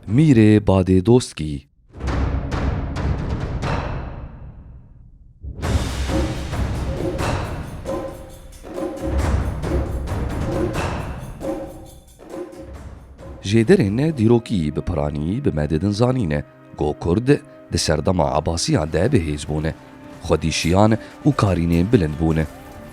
میر باد دۆستکی جێدەرێن دیرۆکی بپڕانی بمەدەدن زانینە گۆ کورد di serdema Ebasiyan de bihêz bûne xwedîşiyan û karînên bilind bûne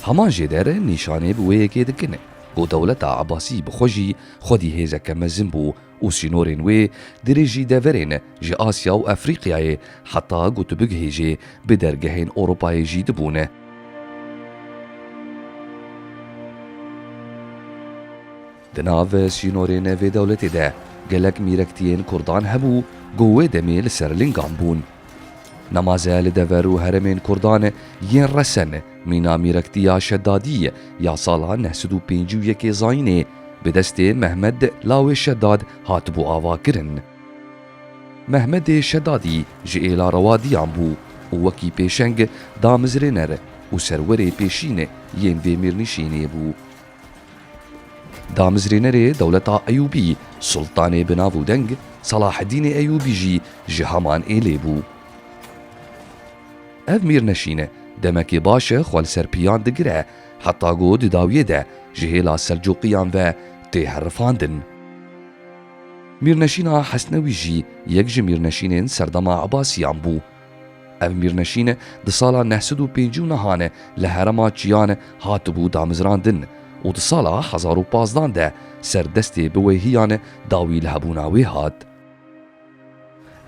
heman jê de re nîşanê bi wê yekê dikin got dewleta Ebasî bi xwe jî xwedî hêzeke mezin bû û sînorên wê dirê jî deverên ji Asya û Efrîqyayê heta got bigihêjê bi dergehên Ewropayê jî dibûne. Di nav sînorên vê dewletê de gelek mîrektiyên Kurdan hebû got wê demê li ser lingan bûn. Nemaze li dever û heremên Kurdan yên resen mîna mîrektiya Şeddadî ya sala 951 Zayînê bi destê Mehmed lawê Şeddad hatibû avakirin. Mehmedê Şeddadî ji êla rewadiyan bû û wekî pêşeng damizrêner û serwerê pêşîn yên vê mêrnîşînê bû. Damizrênerê dewleta Eyûbî Sultanê bi nav û deng Salaheddînê Eyûbî jî ji heman êlê bû. Ev mîrneşîn demekê baş e xwe li ser pîyan digire heta got di dawiyê de ji hêla Selcuqiyan ve tê herifandin. Mîrneşîna Hesnewî jî yek ji mîrneşînên serdema Ebasiyan bû. Ev mîrneşîn di sala 959 li herema Çiyan hatibû damizrandin û di sala 1015 de serdestê bi wêhiyan dawî li hebûna wê hat.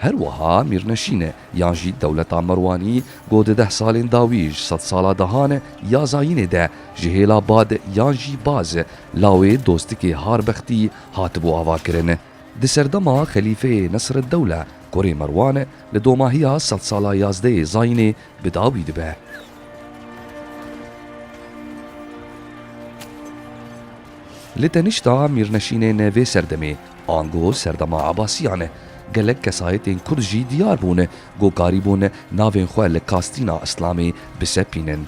Her wiha mîrneşîn yan jî dewleta Merwanî got di 10 salên dawî ji 100 sala dehan ya Zayînê de ji hêla bad yan jî baz lawê dostikê Harbextî hatibû avakirin. Di serdema Xelîfeyê Nesreddewle Kurê Merwan li domahiya 100 sala 11 Zayînê bi dawî dibe. Li tenişta mîrneşînên vê serdemê an got serdema Ebasiyan gelek kesayetên Kurd jî diyar bûne got karî bûne navên xwe li Kastîna Îslamê bisepînin.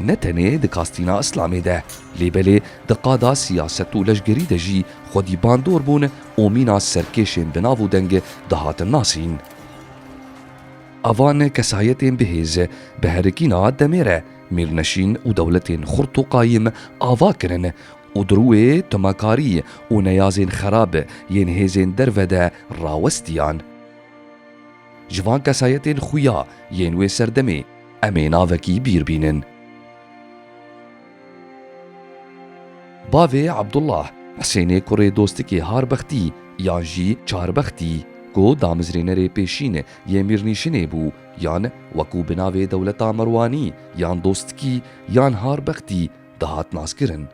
Ne tenê di Kastîna Îslamê de lêbelê di qada siyaset û leşgerî de jî xwedî bandor bûn û mîna serkêşên bi nav û deng dihatin nasîn. Evan kesayetên bihêz bi herikîna demê re mîrneşîn û dewletên xurt û qayîm ava kirin û dirûê timakarî û neyazên xerab yên hêzên derve de rawestiyan. Ji van kesayetên xuya yên wê serdemê em ê navekî bîr bînin. Bavê Abdullah Hesênê kurê dostikê Harbextî yan jî Çarbextî got damizrênerê pêşîn yên mîrnîşinê bû yan wekû bi navê dewleta Merwanî yan dostikî yan Harbextî dihat naskirin.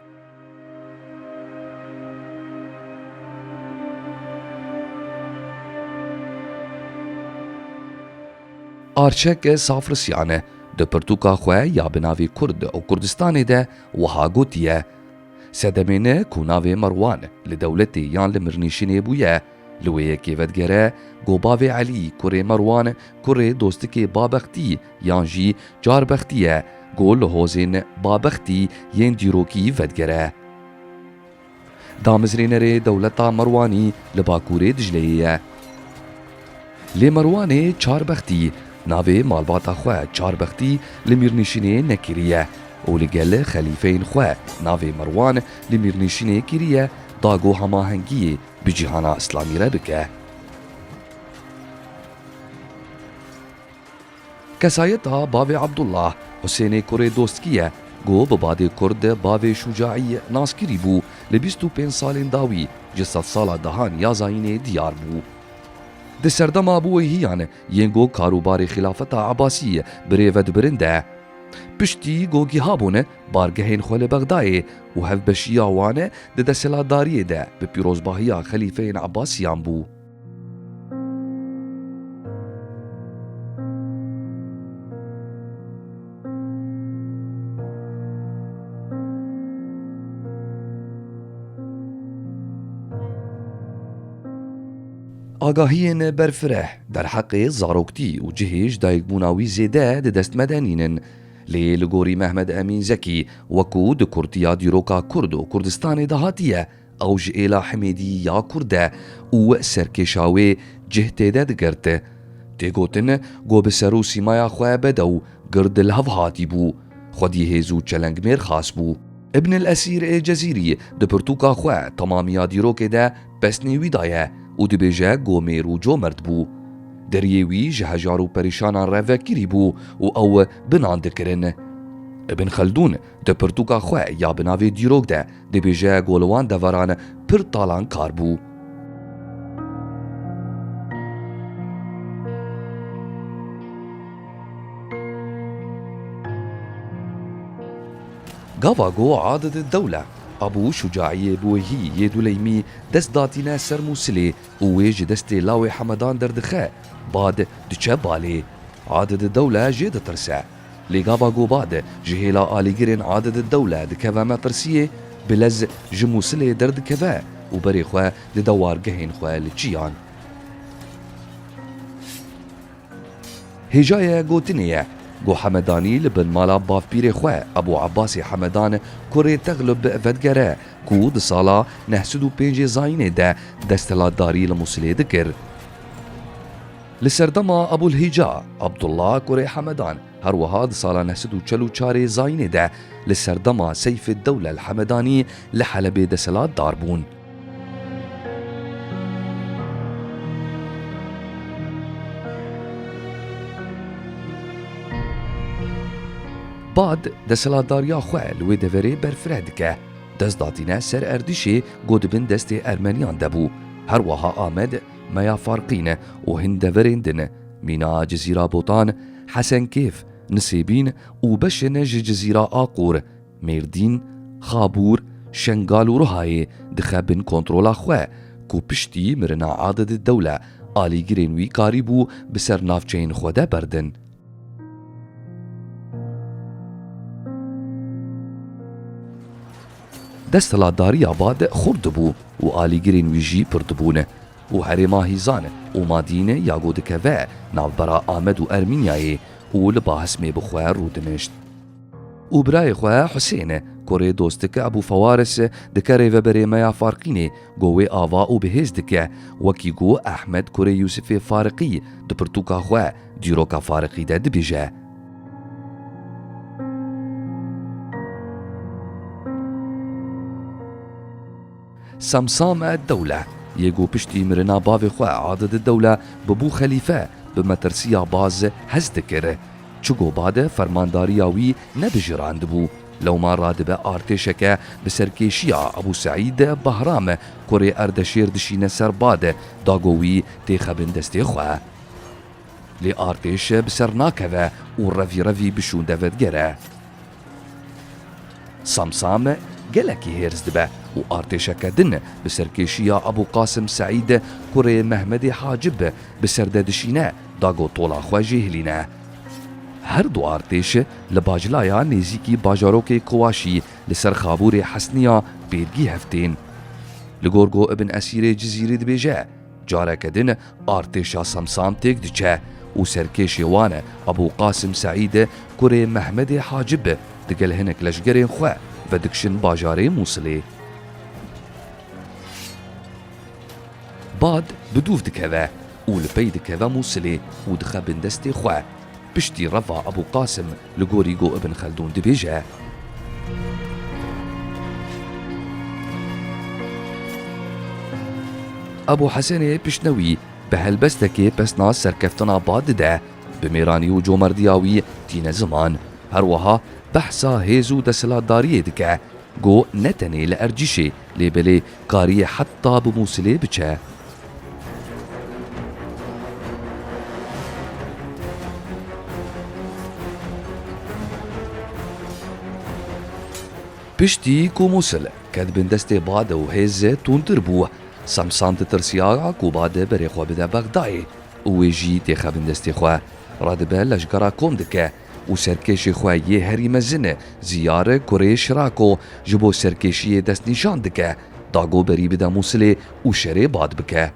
Arçek Safrisyan di pirtûka xwe ya bi navê Kurd û Kurdistanê de wiha gotiye sedemê ku navê Merwan li dewletê yan li mirnîşinê bûye li wê yekê vedgere got bavê Elî kurê Merwan kurê dostikê Babextî yan jî Çarbextî ye got li hozên Babextî yên dîrokî vedgere. Damizrênerê dewleta Merwanî li Bakurê Dicleyê ye. Lê Merwanê Çarbextî navê malbata xwe Çarbextî li mîrnîşinê nekiriye û li gel xelîfeyên xwe navê Merwan li mîrnîşinê kiriye da got hemahengiyê bi cîhana Îslamî re bike. Kesayeta bavê Abdullah Husênê kurê dostkî ye got bi badê Kurd bavê Şucaî naskirî bû li 25 salên dawî ji 100 sala dehan ya Zayînê diyar bû. Di serdema bi wêhiyan yên got karûbarê xilafeta Ebasî birêve dibirin de piştî got gîha bûne bargehên xwe li Bexdayê û hevbeşiya wan di desthilatdariyê de bi pîrozbahiya xelîfeyên Ebasiyan bû. Agahiyên berfireh derheqê zaroktî û cihê ji dayikbûna wî zêde di dest medenînin lê li gorî Mehmed Emîn Zekî wekû di kurtiya dîroka Kurd û Kurdistanê de hatiye او ji êla Hemêdî ya Kurd e û serkêşa wê cih têde digirt. Tê gotin got bi ser û sîmaya xwe bede û gir dil hev hatî bû. Xwedî hêz û çelengmêr xas bû. Ibn el-Esîr ê Cezîrî di pirtûka xwe temamiya dîrokê de pesnê wî daye û dibêje gomêr û comerd bû. Deriyê wî ji hejar û perîşanan re vekirî bû û ew binan dikirin. Ibn Xeldûn di pirtûka xwe ya bi navê dîrok de dibêje goliwan deveran pir talan kar bû. Gava got Aded-ed-Dewle Ebû Şucayî Bûyehî yê Duleymî dest datîne ser Mûsilê û wê ji destê lawê Hemedan derdixe. Bad diçe balê. Aded-ed-Dewle jê ditirse. Lê gava got Bad ji hêla alîgirên Aded-ed-Dewle dikeve Metrsiyê, bi lez ji Mûsilê derdikeve û berê xwe di dewargehên xwe li çiyan. Hêjaya gotinê ye got Hemedanî li bin mala bavpîrê xwe Ebû Ebbasê Hemedan kurê Teglib vedgere ku di sala 905 Zayînê de desthilatdarî li Mûsilê dikir. Li ser dema Ebûl-Hîca Abdullah kurê Hemedan her wiha di sala 944 Zayînê de li ser dema Seyf-ed-Dewle el-Hemedanî li Helebê desthilatdar bûn. Bad desthilatdariya xwe li wê deverê berfireh dike. Dest datîne ser Erdîşê got dibin destê Ermeniyan de bû. Her wiha Amed meya Farqîn û hin deverên din mîna Cizîra Botan, Hesenkêf, Nisêbîn û beşên ji Cizîra Aqûr, Mêrdîn, Xabûr, Şengal û Rihayê dixe bin kontrola xwe ku piştî mirina Aded-ed-Dewle alîgirên wî karî bû bi ser navçeyên xwe de berdin. Desthilatdariya Bad xurt dibû û alîgirên wî jî pir dibûn û herêma Hîzan û Madîn ya got dikeve navbera Amed û Ermînyayê û li Bahesmê bi xwe rûdinişt. û birayê xwe Husên kurê dost dike Ebû Fewaris dike rêveberê meya Farqînê got wê ava û bihêz dike wekî got Ehmed kurê Yûsifê Fariqî di pirtûka xwe dîroka Fariqî de dibêje. Samsam ed-Dewle yê got piştî mirina bavê xwe Aded-ed-Dewle bibû xelîfe bi metirsiya baz hez dikir. Çi got Bad fermandariya wî nebijirandibû. Lewma radibe artêşeke bi serkêşiya Ebû Seîd Behram kurê Erdeşêr dişîne ser Bad da got wî têxebin destê xwe. Lê artêş bi ser nakeve û revî revî bişûnde vedgere. Samsam gelekî hêrz dibe û artêşeke din bi serkêşiya Ebû Qasim Seîd kurê Mehmedê Hacib bi ser de dişîne da got tola xwe jê hilîne. Her du artêş li bacilaya nêzîkî bajarokê Kuwaşî li ser Xabûrê Hesniya pêdgî heftên. Li gor got Ibn Esîrê Cizîrî dibêje careke din artêşa Samsam têk diçe û serkêşê wan Ebû Qasim Seîd kurê Mehmedê Hacib digel hinek leşgerên xwe ve dikişin bajarê Mûsilê. Bad bi dûv dikeve û li pey dikeve Mûsilê û dixe bin destê xwe. Piştî reva Ebû Qasim li gorî got Ibn Xeldûn dibêje. Ebû Hesenê Pişnewî bi helbestekê pesna serkeftina Bad dide. Bi mêranî û comerdiya wî tîne ziman. Her wiha behsa hêz û desthilatdariyê dike. Got ne tenê li Ercîşê lê belê kariye heta bi Mûsilê biçe. Piştî ku Mûsil kedibin destê Bad û hêz tûntir bû, Samsam ditirsiya ku Bad berê xwe bide Bexdayê û wê jî têxebin destê xwe. Radibe leşgera kom dike û serkêşê xwe yê herî mezin Ziyar kurê Şirako ji bo serkêşiyê destnîşan dike da got berî bide Mûsilê û şerê Bad bike.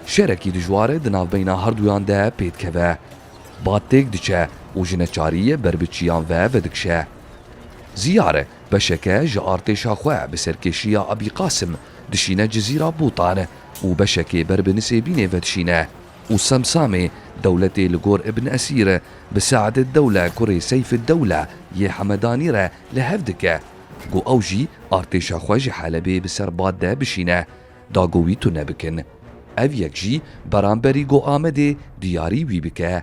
Şerekî dijwar di navbeyna herduyan de pê dikeve. Bad têk diçe û ji neçariyê berbiçiyan ve vedikşe. زیاره بەشەکە ji ئارتێشا xwe bi serkêşiya Ebî Qasim dişîne cizîra Bûtan û beşekê ber bi Nisêbînê ve dişîne û Semsamê dewletê li gor Ibn Esîr bi Se'd-ed-Dewle kurê Seyf-ed-Dewle yê Hemedanî re li hev dike got ew jî artêşa xwe ji Helebê bi ser bad de bişîne da got wî tune bikin. Ev yek jî beramberî got Amedê diyarî wî bike.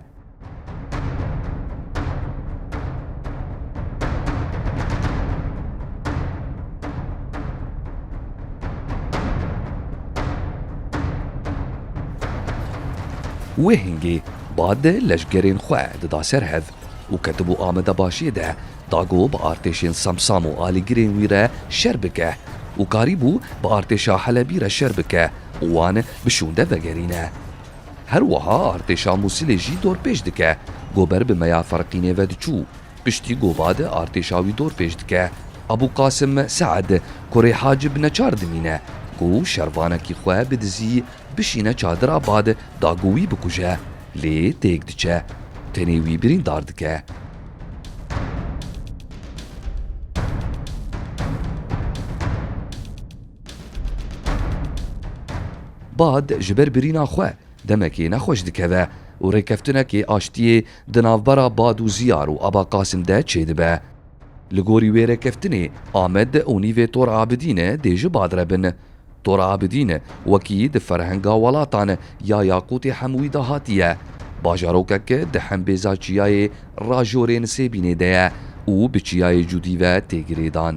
Wê hingê bad leşgerên xwe dida ser hev û ketibû Amedebaşiyê de da got bi artêşên Semsam û alîgirên wî re şer bike û karîbû bi artêşa Helebî re şer bike û wan bi şûnde vegerîne. Her wiha artêşa Musîlê jî dorpêş dike got ber bi meya Ferqînê ve diçû piştî got bad artêşa wî dorpêş dike. Ebû Qasim Se'd kurê Hacib neçar dimîne got şervanekî xwe bidizî bişîne çadira bad da got wî bikuje lê têk diçe tenê wî birîndar dike. Bad ji ber birîna xwe demekê nexweş dikeve û rêkeftinekê aştiyê di navbera Bad û Ziyar û Eba Qasim de çêdibe. Li gorî wê rêkeftinê Amed û nîvê Tor Abidînê dê ji bad re bin. Tor Abidîn wekî di ferhenga welatan ya Yaqûtê Hemwî de hatiye. Bajarokek di hembêza Çiyayê rajorê Nisêbînê de ye û bi Çiyayê cudî ve têgirêdan.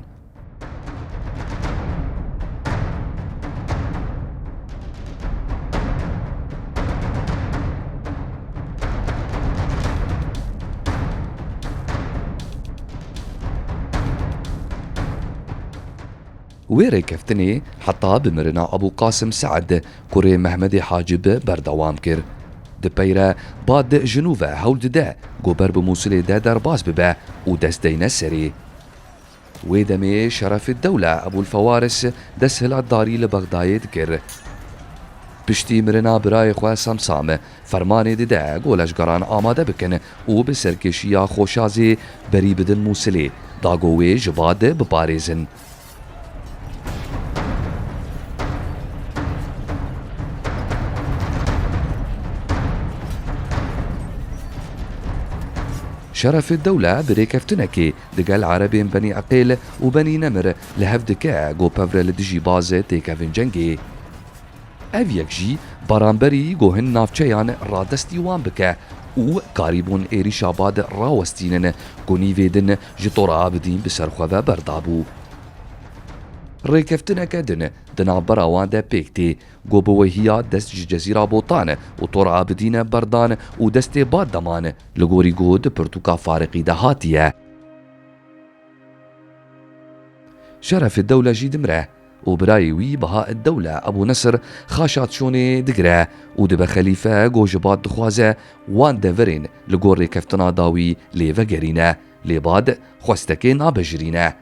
Wê rêkeftinê heta bi mirina Ebû Qasim Se'd kurê Mehmedê Hacib berdewam kir. Di peyre bad ji nû ve hewl dide got ber bi Musîlê de derbas bibe û destdeyne serê. Wê demê Şeref-ed-Dewle Ebûlfewaris dest hilatdarî li Bexdayê dikir. Piştî mirina birayê xwe Semsam fermanê dide got leşgeran amade bikin û bi serkêşiya Xoşazê berî bidin Musîlê da got wê ji bad biparêzin. Şeref-ed-Dewle bi rêkeftinekê digel Erebên Benî Eqîl û Benî Nemir li hev dike got pevre li dijî baz têkevin cengê. Ev yek jî baramberî got hin navçeyan radestî wan bike û karîbûn êrîşa bad rawestînin got nîvê din ji Tor Abidîn bi ser xwe ve berdabû. Rêkeftineke din di navbera wan de pêk tê got bi wehiya dest ji Cezîra Botan û Tor Abidîn berdan û destê bad deman li gorî got di pirtûka Fariqî de hatiye. Şeref-ed-Dewle jî dimre û birayê wî Beha-ed-Dewle Ebû Nesr xaşa tişonê digire û dibe xelîfe got ji bad dixwaze wan deverên li gor rêkeftina da wî lê vegerîne lê bad xwestekê nabejirîne.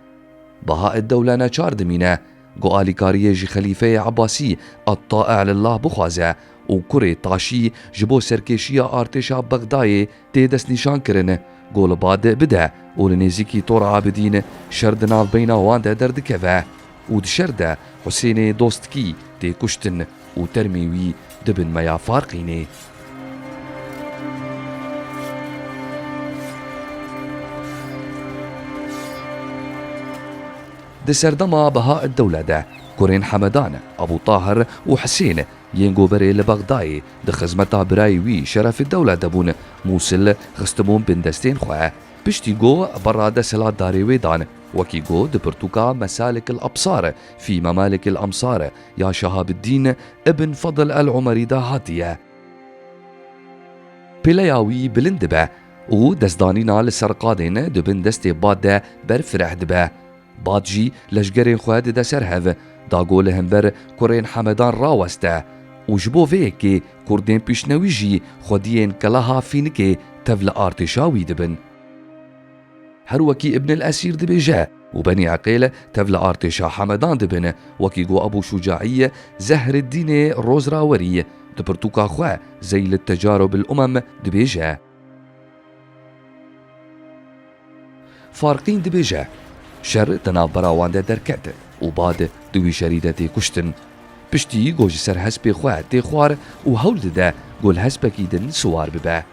Beha-ed-Dewle neçar dimîne got alîkariyê jî xelîfeyê Ebasî et-Taî lillah bixwaze û kurê Taşî ji bo serkêşiya artêşa Bexdayê tê destnîşan kirin got li bad bide û li nêzîkî Tor Abidîn şer di navbeyna wan de derdikeve û di şer de Husênê Dostkî tê kuştin û termê wî dibin meya Farqînê. Di serdema Beha-ed-Dewle de kurên Hemedan, Ebû Tahir û Husên yên goberê li Bexdayê di xizmeta birayê wî Şeref-ed-Dewle de bûn Musîl xistibûn bin destên xwe piştî got berra dest hilatdarê wê dan wekî got di pirtûka Mesâlik-il Absar fî Memâlik-il Amsar ya Şehabiddîn Ibn Fadl el-Umerî de hatiye. Pêleya wî bilind dibe û destdanîna li ser qadên dibin destê bad de berfireh dibe. Bad jî leşgerên xwe dide ser hev da got li hember kurên Hemedan raweste û ji bo vê yekê Kurdên pîşnewî jî xwediyên Keleha Fînikê tev li artêşa wî dibin. Her wekî Ibn el-Esîr dibêje û Benî Eqîl tev li artêşa Hemedan dibin wekî got Ebû Şucaî Zehreddînê Rozrawerî di pirtûka xwe Zeyl et-Tecarûbil Umem dibêje. Farqîn dibêje شر تنابرا وانده درکت و بعد دوی شریده تی کشتن. پشتی گوش سر حسب خواه تی خوار و هول ده گل حسب کیدن سوار ببه.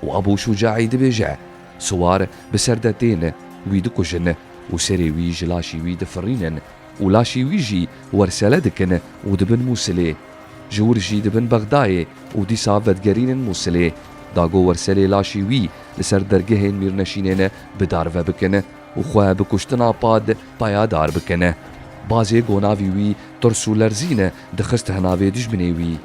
و ابو شجاعی دبیجه سوار بسردتين ويد كوشن وسري ويج لاشي ويد فرينن ولاشي ويجي ورسالة دكن ودبن موسلي جورجي دبن بغداي ودي صافت جرين موسلي داغو ورسالي لاشي وي لسر درجهين ميرنشينين بدارفة بكن وخواه بكشتنا باد بايا دار بكن بازي گوناوي وي ترسو لرزين دخست هناوي دجبني وي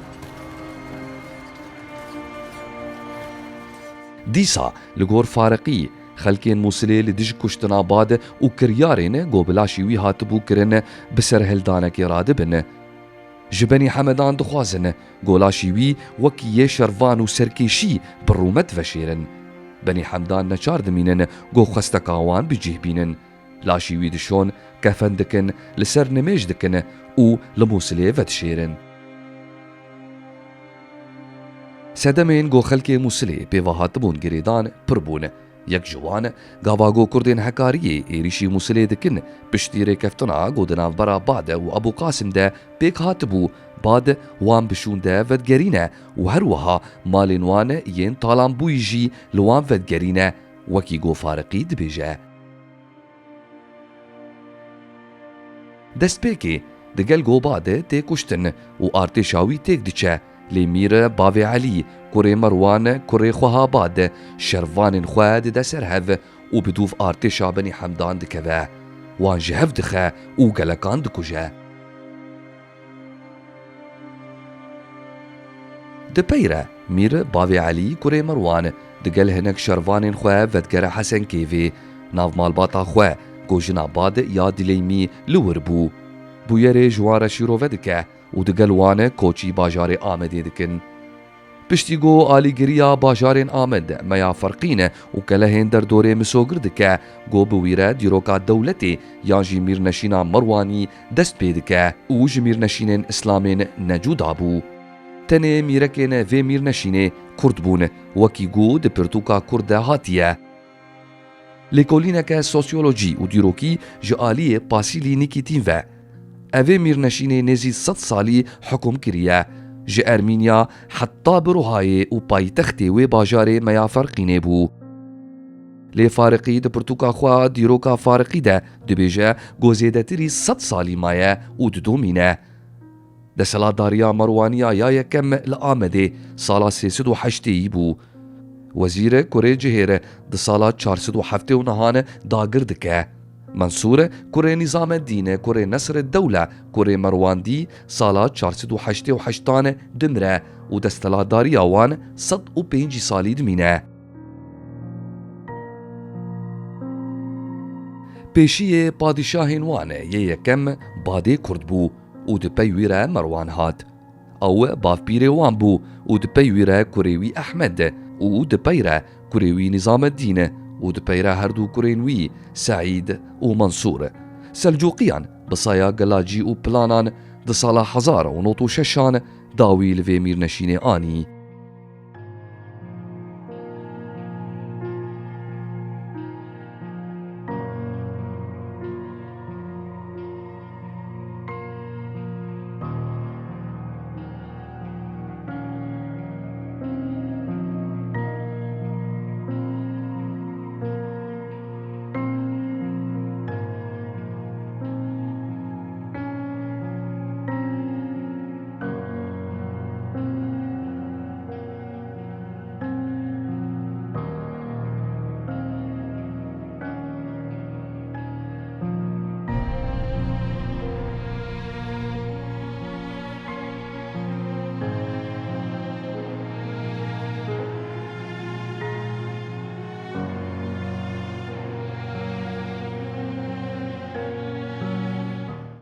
دیسا لگور فارقی خلکین موسلی لدیج کشتنا باد و کریارین گوبلاشی وی هاتبو کرن بسر هلدانه کی راده بن. جبنی حمدان دخوازن گولاشی وی وکی شروان و سرکیشی برومت وشیرن. بنی حمدان نچار دمینن گو خستکاوان بجیه بینن. لاشی وی دشون کفن دکن لسر نمیج دکن و لموسلی ودشیرن. سدمین گو خلک موسلی پیوهات بون گریدان پربون یک جوان گاواگو کردین حکاریه ایریشی موسلی دکن پشتیره کفتنا گودناو برا بعد و ابو قاسم ده پیک هاتبو بعد وان بشون ده ودگرینه و هر وها مالین وان ین طالان بویجی لوان ودگرینه وکی گو فارقی دبیجه. دست پیکی دگل گو بعد تی کشتن و آرتشاوی تیک دچه لمير باوي علي كوري مروان كوري خوها باد شروان خواد دا سرهف وبدوف ارتشا بني حمدان دكذا وان جهف دخا وقلقان دكوجا دبيرة مير باوي علي كوري مروان دقل هناك شروان خواه ودقر حسن كيفي ناف مالباطا خواه كوجنا باد يا دليمي لوربو بويري جوار شيرو ودكا و دگل وانه کوچی باجار آمده دکن. پشتی گو آلیگریا باجارین آمد میا فرقینه و کلهین در دوره مسوگر دکه گو بویره دیروکا دولتی یا جمیر نشینا مروانی دست پیدکه و جمیر نشینین اسلامین نجودا بو. تنه میرکین و میر نشینه کرد بون وکی گو ده پرتوکا کرده هاتیه. لیکولینه سوسیولوژی و دیروکی جالی پاسیلی نیکیتین و اوه میرنشین نزی 100 سالی حکم کریه جه ارمینیا حتی بروهای و پایتختی و باجار میا فرقینه بو. لی فارقی ده پرتوکا خواه دیروکا فارقی ده بیجه گوزیده تری 100 سالی مایه و دومینه. ده سلاداریا مروانیا یا یکم لآمده سالا 308 بو. وزیر کوره جهیره ده سالا 407 نهانه داگر دکه. منصور كوري نظام الدين كوري نصر الدولة كوري مرواندي سالا 488 دمرة و دستلاداري اوان 105 سالي دمينه. پیشی پادشاهین وان یکم باده کرد بو و ده پیویره مروان هات او باف پیره وان بو و ده پیویره کوریوی احمد و ده پیره کوریوی نظام الدین و ده پیره هردو کورینوی سعید و منصور سلجوقیان بسایا گلاجی و پلانان ده سالا 1006 داوی لوی میرنشین آنی